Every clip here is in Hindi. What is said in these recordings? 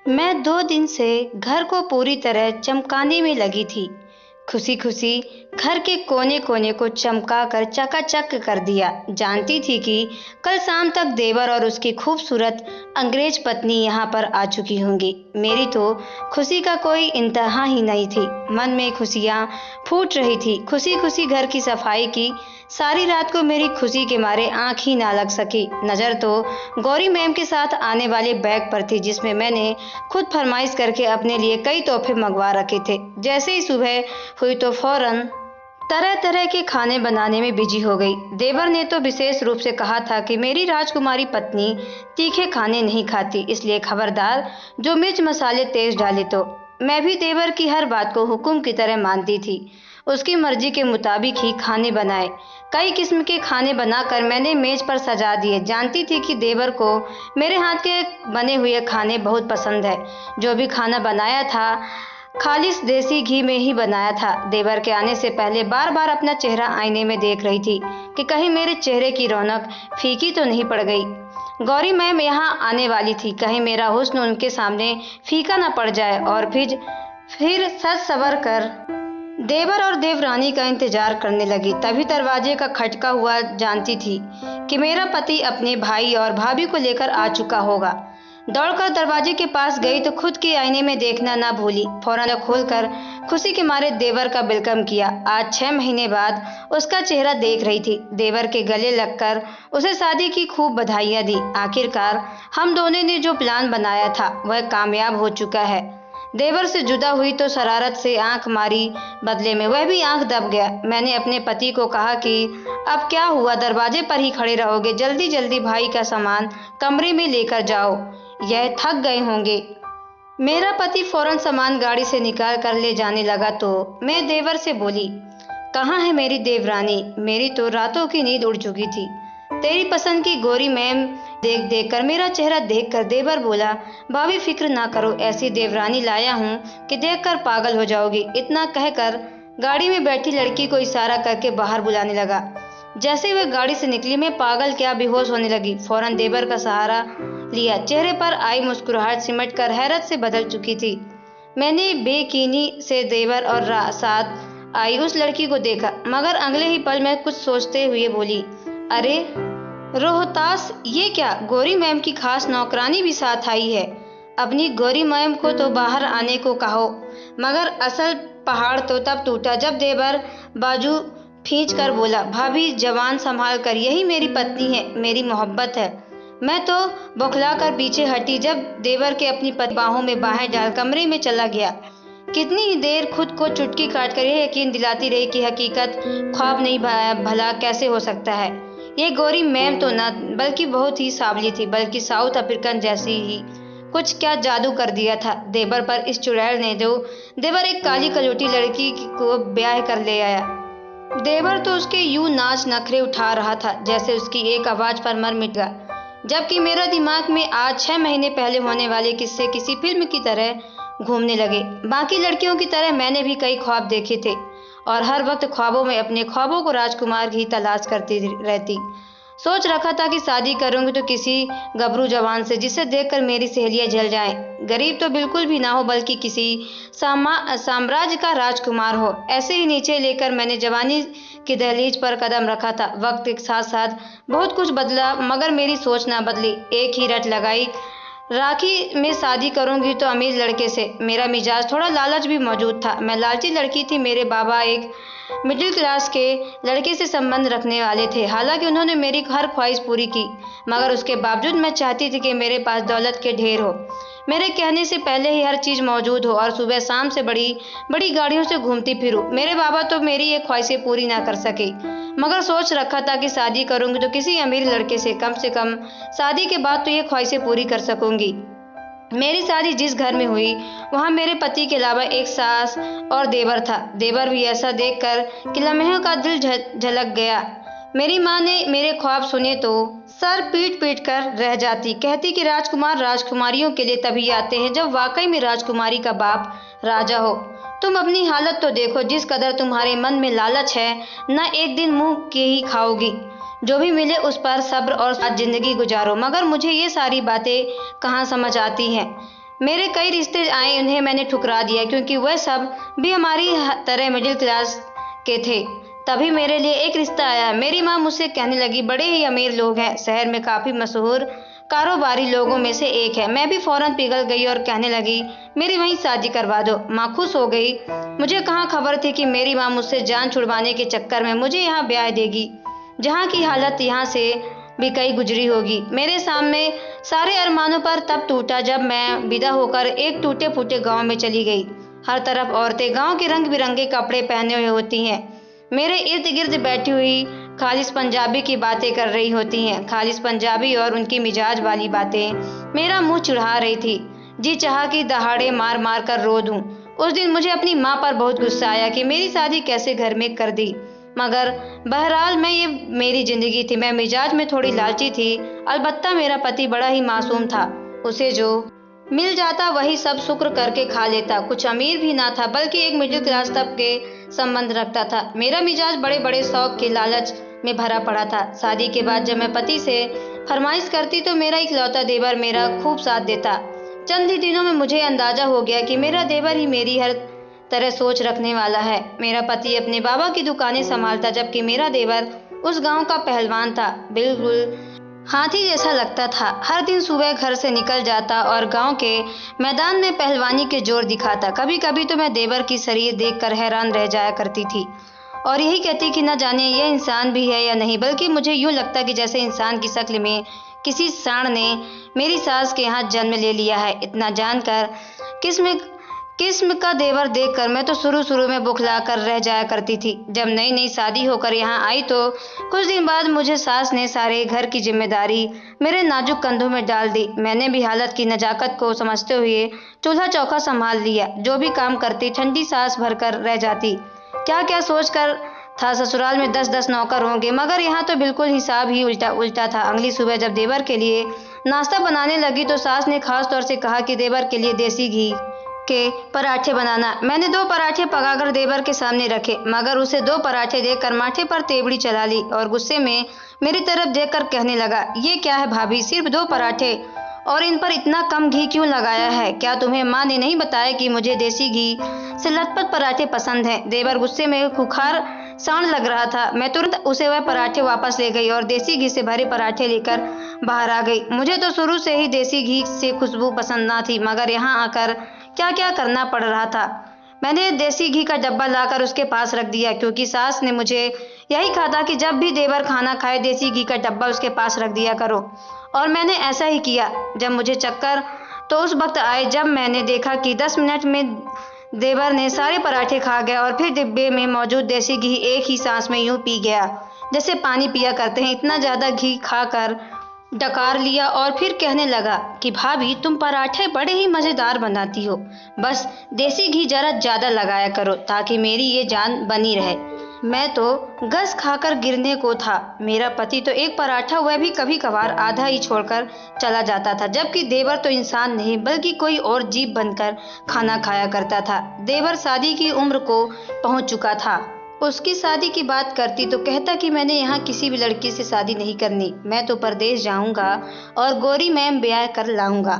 मैं 2 दिन से घर को पूरी तरह चमकाने में लगी थी। खुशी खुशी घर के कोने कोने को चमका कर चकाचक कर दिया। जानती थी कि कल शाम तक देवर और उसकी खूबसूरत अंग्रेज पत्नी यहाँ पर आ चुकी होंगी। मेरी तो खुशी का कोई इंतहा ही नहीं थी। मन में खुशियाँ फूट रही थी। खुशी खुशी घर की सफाई की। सारी रात को मेरी खुशी के मारे आंख ही ना लग सकी। नज़र तो गौरी मैम के साथ आने वाले बैग पर थी, जिसमें मैंने खुद फरमाइश करके अपने लिए कई तोहफे मंगवा रखे थे। जैसे ही सुबह हुई तो फौरन तरह तरह के खाने बनाने में बिजी हो गई। देवर ने तो विशेष रूप से कहा था कि मेरी राजकुमारी पत्नी तीखे खाने नहीं खाती, इसलिए खबरदार जो मिर्च मसाले तेज डाले तो। मैं भी देवर की हर बात को हुक्म की तरह मानती थी। उसकी मर्जी के मुताबिक ही खाने बनाए। कई किस्म के खाने बनाकर मैंने मेज पर सजा दिए। जानती थी कि देवर को मेरे हाथ के बने हुए खाने बहुत पसंद है। जो भी खाना बनाया था खालिस देसी घी में ही बनाया था। देवर के आने से पहले बार बार अपना चेहरा आईने में देख रही थी कि कहीं मेरे चेहरे की रौनक फीकी तो नहीं पड़ गई। गौरी मैम यहाँ आने वाली थी, कहीं मेरा हुस्न उनके सामने फीका न पड़ जाए। और फिर सज सवर कर देवर और देवरानी का इंतजार करने लगी। तभी दरवाजे का खटका हुआ। जानती थी कि मेरा पति अपने भाई और भाभी को लेकर आ चुका होगा। दौड़कर दरवाजे के पास गई तो खुद के आईने में देखना ना भूली। फौरन खोलकर खुशी के मारे देवर का वेलकम किया। आज 6 महीने बाद उसका चेहरा देख रही थी। देवर के गले लगकर उसे शादी की खूब बधाइयाँ दी। आखिरकार हम दोनों ने जो प्लान बनाया था वह कामयाब हो चुका है। देवर से जुदा हुई तो शरारत से आंख मारी, बदले में वह भी आंख दब गया। मैंने अपने पति को कहा कि अब क्या हुआ, दरवाजे पर ही खड़े रहोगे? जल्दी जल्दी भाई का सामान कमरे में लेकर जाओ, यह थक गए होंगे। मेरा पति फौरन सामान गाड़ी से निकाल कर ले जाने लगा तो मैं देवर से बोली, कहाँ है मेरी देवरानी? मेरी तो रातों की नींद उड़ चुकी थी। तेरी पसंद की गौरी मैम देख देख कर मेरा चेहरा देखकर देवर बोला, भाभी फिक्र ना करो, ऐसी देवरानी लाया हूँ कि देखकर पागल हो जाओगी। इतना कहकर गाड़ी में बैठी लड़की को इशारा करके बाहर बुलाने लगा। जैसे वह गाड़ी से निकली मैं पागल क्या बेहोश होने लगी। फौरन देवर का सहारा लिया। चेहरे पर आई मुस्कुराहट सिमट कर हैरत से बदल चुकी थी। मैंने बेकीनी से देवर और साथ आई उस लड़की को देखा, मगर अगले ही पल मैं कुछ सोचते हुए बोली, अरे रोहतास, ये क्या? गौरी मैम की खास नौकरानी भी साथ आई है। अपनी गौरी मैम को तो बाहर आने को कहो। मगर असल पहाड़ तो तब टूटा जब देवर बाजू खींच कर बोला, भाभी जवान संभाल कर, यही मेरी पत्नी है, मेरी मोहब्बत है। मैं तो बौखला कर पीछे हटी जब देवर के अपनी बाहों में बाहें डाल कमरे में चला गया। कितनी ही देर खुद को चुटकी काट कर यह यकीन दिलाती रही कि हकीकत ख्वाब नहीं, भला कैसे हो सकता है। ये गौरी मैम तो न बल्कि बहुत ही सावली थी, बल्कि साउथ अफ्रीकन जैसी ही। कुछ क्या जादू कर दिया था देवर पर इस चुड़ैल ने, जो देवर एक काली कलोटी लड़की को ब्याह कर ले आया। देवर तो उसके यूं नाच नखरे उठा रहा था जैसे उसकी एक आवाज पर मर मिट गया। जबकि मेरा दिमाग में आज 6 महीने पहले होने वाले किस्से किसी फिल्म की तरह घूमने लगे। बाकी लड़कियों की तरह मैंने भी कई ख्वाब देखे थे और हर वक्त ख्वाबों में अपने ख्वाबों को राजकुमार की तलाश करती रहती। सोच रखा था कि शादी करूंगी तो किसी गबरू जवान से, जिसे देखकर मेरी सहेलियां जल जाएं। गरीब तो बिल्कुल भी ना हो, बल्कि किसी साम्राज्य का राजकुमार हो। ऐसे ही नीचे लेकर मैंने जवानी की दहलीज पर कदम रखा था। वक्त के साथ साथ बहुत कुछ बदला, मगर मेरी सोच ना बदली। एक ही रट लगाई, राखी में शादी करूंगी तो अमीर लड़के से। मेरा मिजाज थोड़ा लालच भी मौजूद था। मैं लालची लड़की थी। मेरे बाबा एक मिडिल क्लास के लड़के से संबंध रखने वाले थे। हालांकि उन्होंने मेरी हर ख्वाहिश पूरी की, मगर उसके बावजूद मैं चाहती थी कि मेरे पास दौलत के ढेर हो, मेरे कहने से पहले ही हर चीज़ मौजूद हो और सुबह शाम से बड़ी बड़ी गाड़ियों से घूमती फिरूं। मेरे बाबा तो मेरी ये ख्वाहिशें पूरी ना कर सके, मगर सोच रखा था कि शादी करूंगी तो किसी अमीर लड़के से कम शादी के बाद तो ये ख्वाहिशें पूरी कर सकूंगी। मेरी शादी जिस घर में हुई वहाँ मेरे पति के अलावा एक सास और देवर था। देवर भी ऐसा देखकर कि लम्हों का दिल झलक गया। मेरी माँ ने मेरे ख्वाब सुने तो सर पीट पीट कर रह जाती। कहती कि राजकुमार राजकुमारियों के लिए तभी आते हैं जब वाकई में राजकुमारी का बाप राजा हो। तुम अपनी हालत तो देखो, जिस कदर तुम्हारे मन में लालच है, न एक दिन मुंह के ही खाओगी। जो भी मिले उस पर सब्र और साथ जिंदगी गुजारो। मगर मुझे ये सारी बातें कहाँ समझ आती हैं। मेरे कई रिश्ते आए, उन्हें मैंने ठुकरा दिया क्योंकि वह सब भी हमारी तरह मिडिल क्लास के थे। तभी मेरे लिए एक रिश्ता आया। मेरी माँ मुझसे कहने लगी, बड़े ही अमीर लोग हैं, शहर में काफ़ी मशहूर कारोबारी लोगों में से एक है। मैं भी फौरन पिघल गई और कहने लगी, मेरी वहीं शादी करवा दो। माँ खुश हो गई। मुझे कहाँ खबर थी कि मेरी माँ मुझसे जान छुड़वाने के चक्कर में मुझे यहाँ ब्याह देगी, जहाँ की हालत यहाँ से भी कई गुजरी होगी। मेरे सामने सारे अरमानों पर तब टूटा जब मैं विदा होकर एक टूटे फूटे गांव में चली गई। हर तरफ औरतें गांव के रंग बिरंगे कपड़े पहने हुए होती हैं, मेरे इर्द गिर्द बैठी हुई खालिस पंजाबी की बातें कर रही होती हैं। खालिस पंजाबी और उनकी मिजाज वाली बातें मेरा मुंह चिढ़ा रही थी। जी चाहा कि दहाड़े मार मार कर रो दूं। उस दिन मुझे अपनी माँ पर बहुत गुस्सा आया कि मेरी शादी कैसे घर में कर दी। मगर बहरहाल ये मेरी जिंदगी थी। मैं मिजाज में थोड़ी लालची थी। अलबत्ता मेरा पति बड़ा ही मासूम था। उसे जो मिल जाता वही सब शुक्र करके खा लेता। कुछ अमीर भी ना था, बल्कि एक मिडिल क्लास तबके संबंध रखता था। मेरा मिजाज बड़े बड़े शौक के लालच में भरा पड़ा था। शादी के बाद जब मैं पति से फरमाइश करती तो मेरा इकलौता देवर मेरा खूब साथ देता। चंद ही दिनों में मुझे अंदाजा हो गया कि मेरा देवर ही मेरी हर तरह सोच रखने वाला है। मेरा पति अपने बाबा की दुकानें संभालता, जबकि मेरा देवर उस गांव का पहलवान था। बिल्कुल हाथी जैसा लगता था। हर दिन सुबह घर से निकल जाता और गांव के मैदान में पहलवानी के जोर दिखाता। कभी कभी तो मैं देवर की शरीर देखकर हैरान रह जाया करती थी और यही कहती कि न जाने यह इंसान भी है या नहीं, बल्कि मुझे यूं लगता कि जैसे इंसान की शक्ल में किसी सांड ने मेरी सास के यहाँ जन्म ले लिया है। इतना जानकर किस्म का देवर देखकर मैं तो शुरू में बुखला कर रह जाया करती थी। जब नई नई शादी होकर यहाँ आई तो कुछ दिन बाद मुझे सास ने सारे घर की जिम्मेदारी मेरे नाजुक कंधों में डाल दी। मैंने भी हालत की नजाकत को समझते हुए चूल्हा चौका संभाल लिया। जो भी काम करती ठंडी सांस भरकर रह जाती। क्या क्या सोचकर था ससुराल में 10-10 नौकर होंगे, मगर यहाँ तो बिल्कुल हिसाब ही उल्टा था। अगली सुबह जब देवर के लिए नाश्ता बनाने लगी तो सास ने खास तौर से कहा कि देवर के लिए देसी घी के पराठे बनाना। मैंने 2 पराठे पकाकर देवर के सामने रखे, मगर उसे 2 पराठे देखकर माथे पर तेवड़ी चला ली और गुस्से में मेरी तरफ देखकर कहने लगा, ये क्या है भाभी, सिर्फ 2 पराठे और इन पर इतना कम घी क्यों लगाया है? क्या तुम्हें माँ ने नहीं बताया कि मुझे देसी घी से लथपथ पराठे पसंद हैं? देवर गुस्से में खुखार सांड लग रहा था। मैं तुरंत उसे वह पराठे वापस ले गई और देसी घी से भरे पराठे लेकर बाहर आ गई। मुझे तो शुरू से ही देसी घी से खुशबू पसंद ना थी, मगर यहाँ आकर क्या क्या करना पड़ रहा था। मैंने देसी घी का डब्बा लाकर उसके पास रख दिया, क्योंकि सास ने मुझे यही कहा था कि जब भी देवर खाना खाए देसी घी का डब्बा उसके पास रख दिया करो, और मैंने ऐसा ही किया। जब मुझे चक्कर तो उस वक्त आए जब मैंने देखा कि 10 मिनट में देवर ने सारे पराठे खा गया और फिर डिब्बे में मौजूद देसी घी एक ही सांस में यूं पी गया जैसे पानी पिया करते हैं। इतना ज़्यादा घी खाकर डकार लिया और फिर कहने लगा कि भाभी तुम पराठे बड़े ही मज़ेदार बनाती हो, बस देसी घी जरा ज़्यादा लगाया करो ताकि मेरी ये जान बनी रहे। मैं तो गस खाकर गिरने को था। मेरा पति तो एक पराठा वह भी कभी कभार आधा ही छोड़कर चला जाता था, जबकि देवर तो इंसान नहीं बल्कि कोई और जीव बनकर खाना खाया करता था। देवर शादी की उम्र को पहुंच चुका था। उसकी शादी की बात करती तो कहता कि मैंने यहाँ किसी भी लड़की से शादी नहीं करनी, मैं तो परदेश जाऊंगा और गोरी मैम ब्याह कर लाऊंगा।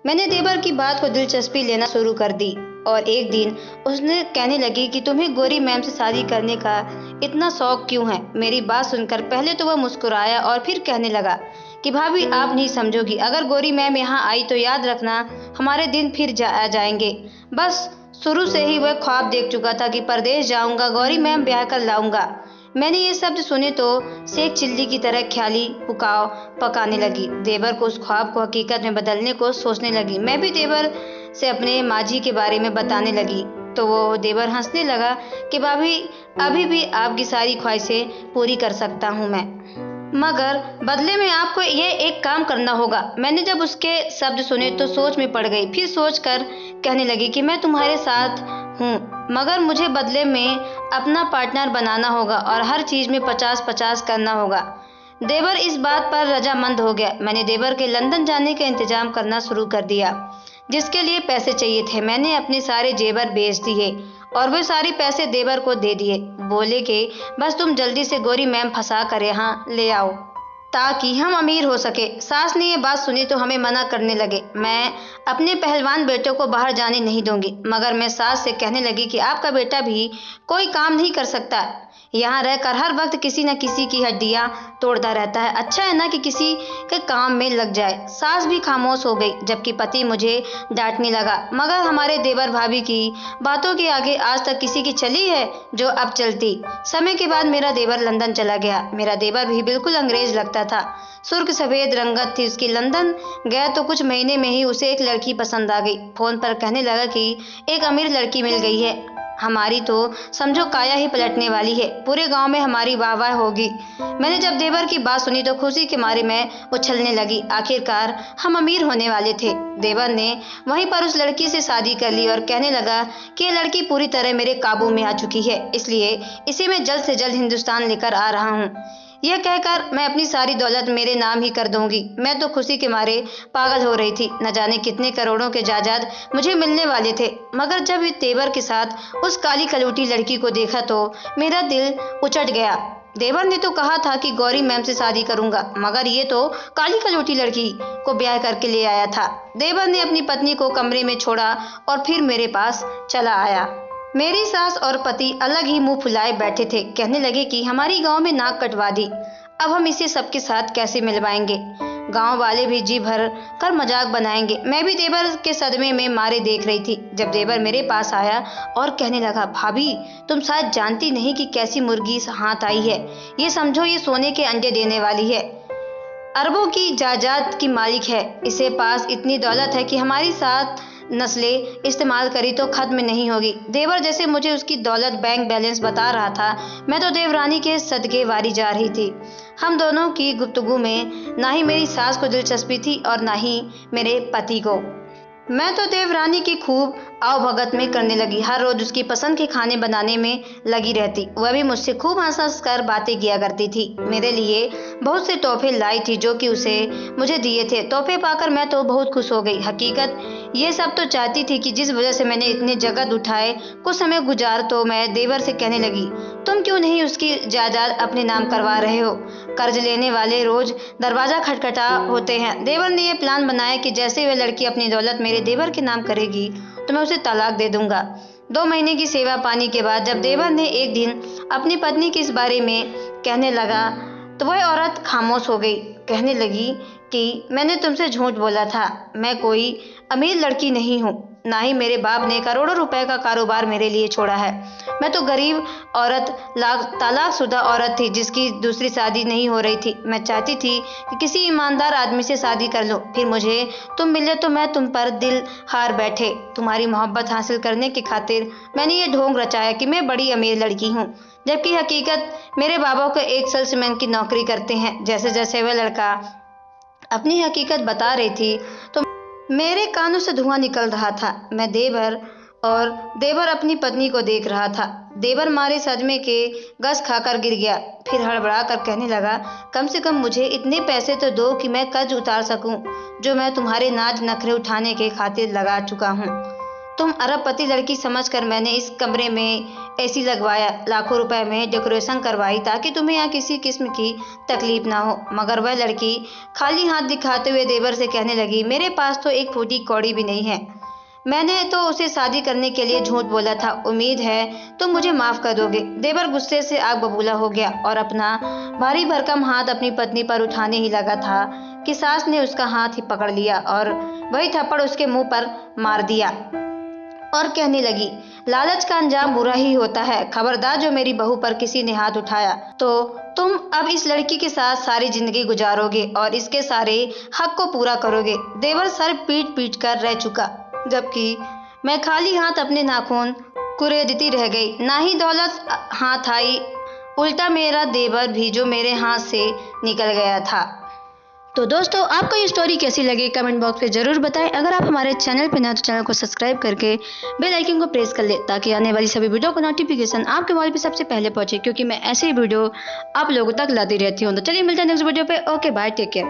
मैंने देवर की बात को दिलचस्पी लेना शुरू कर दी और एक दिन उसने कहने लगी कि तुम्हें गोरी मैम से शादी करने का इतना शौक क्यों है? मेरी बात सुनकर पहले तो वह मुस्कुराया और फिर कहने लगा कि भाभी आप नहीं समझोगी, अगर गोरी मैम यहाँ आई तो याद रखना हमारे दिन फिर जाएंगे। बस शुरू से ही वह ख्वाब देख चुका था कि परदेश जाऊंगा, गौरी मैम ब्याह कर लाऊंगा। मैंने ये शब्द सुने तो शेख चिल्ली की तरह ख्याली पुकाव पकाने लगी। देवर को उस ख्वाब को हकीकत में बदलने को सोचने लगी। मैं भी देवर से अपने माजी के बारे में बताने लगी तो वो देवर हंसने लगा कि भाभी अभी भी आपकी सारी ख्वाहिशें पूरी कर सकता हूँ मैं, मगर बदले में आपको ये एक काम करना होगा। मैंने जब उसके शब्द सुने तो सोच में पड़ गई। फिर सोचकर कहने लगी कि मैं तुम्हारे साथ हूँ, मगर मुझे बदले में अपना पार्टनर बनाना होगा और हर चीज़ में 50-50 करना होगा। देवर इस बात पर रजामंद हो गया। मैंने देवर के लंदन जाने का इंतजाम करना शुरू कर दिया, जिसके लिए पैसे चाहिए थे। मैंने अपने सारे जेवर बेच दिए और वे सारे पैसे देवर को दे दिए। बोले कि बस तुम जल्दी से गोरी मैम फंसा कर यहाँ ले आओ। ताकि हम अमीर हो सके। सास ने ये बात सुनी तो हमें मना करने लगे। मैं अपने पहलवान बेटे को बाहर जाने नहीं दूंगी। मगर मैं सास से कहने लगी कि आपका बेटा भी कोई काम नहीं कर सकता, यहाँ रहकर हर वक्त किसी न किसी की हड्डियां तोड़ता रहता है। अच्छा है ना कि किसी के काम में लग जाए। सास भी खामोश हो गई, जबकि पति मुझे डांटने लगा। मगर हमारे देवर भाभी की बातों के आगे आज तक किसी की चली है जो अब चलती। समय के बाद मेरा देवर लंदन चला गया। मेरा देवर भी बिल्कुल अंग्रेज लगता था। सुर्ख सफेद रंगत थी उसकी। लंदन गया तो कुछ महीने में ही उसे एक लड़की पसंद आ गई। फोन पर कहने लगा कि एक अमीर लड़की मिल गई है, हमारी तो समझो काया ही पलटने वाली है, पूरे गांव में हमारी वाह-वाह होगी। मैंने जब देवर की बात सुनी तो खुशी के मारे मैं उछलने लगी। आखिरकार हम अमीर होने वाले थे। देवर ने वहीं पर उस लड़की से शादी कर ली और कहने लगा कि यह लड़की पूरी तरह मेरे काबू में आ चुकी है, इसलिए इसे मैं जल्द से जल्द हिंदुस्तान लेकर आ रहा हूँ। यह कहकर मैं अपनी सारी दौलत मेरे नाम ही कर दूंगी। मैं तो खुशी के मारे पागल हो रही थी। न जाने कितने करोड़ों के जायदाद मुझे मिलने वाले थे। मगर जब इस देवर के साथ उस काली कलूटी लड़की को देखा तो मेरा दिल उचट गया। देवर ने तो कहा था कि गौरी मैम से शादी करूंगा, मगर ये तो काली कलूटी लड़की को ब्याह करके ले आया था। देवर ने अपनी पत्नी को कमरे में छोड़ा और फिर मेरे पास चला आया। मेरी सास और पति अलग ही मुंह फुलाए बैठे थे। कहने लगे कि हमारी गांव में नाक कटवा दी, अब हम इसे सबके साथ कैसे मिलवाएंगे। गांव वाले भी जी भर कर मजाक बनाएंगे। मैं भी देवर के सदमे में मारे देख रही थी जब देवर मेरे पास आया और कहने लगा, भाभी तुम शायद जानती नहीं कि कैसी मुर्गी इस हाथ आई है। ये समझो ये सोने के अंडे देने वाली है, अरबों की जायदाद की मालिक है। इसे पास इतनी दौलत है कि हमारी साथ नस्लें इस्तेमाल करी तो खत्म नहीं होगी। देवर जैसे मुझे उसकी दौलत बैंक बैलेंस बता रहा था, मैं तो देवरानी के सदके वारी जा रही थी। हम दोनों की गुफ्तगू में ना ही मेरी सास को दिलचस्पी थी और ना ही मेरे पति को। मैं तो देवरानी की खूब आवभगत में करने लगी। हर रोज उसकी पसंद के खाने बनाने में लगी रहती। वह भी मुझसे खूब हंस कर बातें किया करती थी। मेरे लिए बहुत से तोहफे लाई थी जो कि उसे मुझे दिए थे। तोहफे पाकर मैं तो बहुत खुश हो गई। हकीकत ये सब तो चाहती थी कि जिस वजह से मैंने इतने जगत उठाए कुछ समय गुजार तो मैं देवर से कहने लगी, तुम क्यों नहीं उसकी जायदाद अपने नाम करवा रहे हो। कर्ज लेने वाले रोज दरवाजा खटखटा होते हैं। देवर ने यह प्लान बनाया कि जैसे वह लड़की अपनी दौलत मेरे देवर के नाम करेगी तो मैं उसे तलाक दे दूंगा। 2 महीने की सेवा पानी के बाद जब देवर ने एक दिन अपनी पत्नी के इस बारे में कहने लगा तो वह औरत खामोश हो गई। कहने लगी कि मैंने तुमसे झूठ बोला था, मैं कोई अमीर लड़की नहीं हूँ, ना ही मेरे बाप ने करोड़ों रुपए का कारोबार मेरे लिए छोड़ा है। मैं तो गरीब औरत, तलाकशुदा औरत थी जिसकी दूसरी शादी नहीं हो रही थी। मैं चाहती थी कि किसी ईमानदार आदमी से शादी कर लूं, फिर मुझे तुम मिले तो मैं तुम पर दिल हार बैठे। तुम्हारी मोहब्बत हासिल करने की खातिर मैंने ये ढोंग रचाया कि मैं बड़ी अमीर लड़की हूँ, जबकि हकीकत मेरे बाबा को एक सेल्समैन की नौकरी करते हैं। जैसे जैसे वह लड़का अपनी हकीकत बता रही थी तो मेरे कानों से धुआं निकल रहा था। मैं देवर अपनी पत्नी को देख रहा था। देवर मारे सदमे के गस खाकर गिर गया। फिर हड़बड़ा कर कहने लगा, कम से कम मुझे इतने पैसे तो दो कि मैं कर्ज उतार सकूं जो मैं तुम्हारे नाज नखरे उठाने के खातिर लगा चुका हूं। तुम अरबपति लड़की समझकर मैंने इस कमरे में एसी लगवाया, लाखों रुपए में डेकोरेशन करवाई ताकि तुम्हें यहाँ किसी किस्म की तकलीफ ना हो। मगर वह लड़की खाली हाथ दिखाते हुए देवर से कहने लगी, मेरे पास तो एक फूटी कौड़ी भी नहीं है। मैंने तो उसे शादी करने के लिए झूठ बोला था। उम्मीद है तुम मुझे माफ कर दोगे। देवर गुस्से से आग बबूला हो गया और अपना भारी भरकम हाथ अपनी पत्नी पर उठाने ही लगा था कि सास ने उसका हाथ ही पकड़ लिया और वही थप्पड़ उसके मुंह पर मार दिया और कहने लगी, लालच का अंजाम बुरा ही होता है। खबरदार जो मेरी बहू पर किसी ने हाथ उठाया तो तुम अब इस लड़की के साथ सारी जिंदगी गुजारोगे और इसके सारे हक को पूरा करोगे। देवर सर पीट पीट कर रह चुका, जबकि मैं खाली हाथ अपने नाखून कुरेदती रह गई। ना ही दौलत हाथ आई, उल्टा मेरा देवर भी जो मेरे हाथ से निकल गया था। तो दोस्तों, आपको ये स्टोरी कैसी लगी कमेंट बॉक्स में ज़रूर बताएं। अगर आप हमारे चैनल पर नए तो चैनल को सब्सक्राइब करके बेल आइकन को प्रेस कर ले ताकि आने वाली सभी वीडियो को नोटिफिकेशन आपके मोबाइल पे सबसे पहले पहुंचे, क्योंकि मैं ऐसे ही वीडियो आप लोगों तक लाती रहती हूँ। तो चलिए मिलते हैं नेक्स्ट वीडियो पे। Okay bye, take care.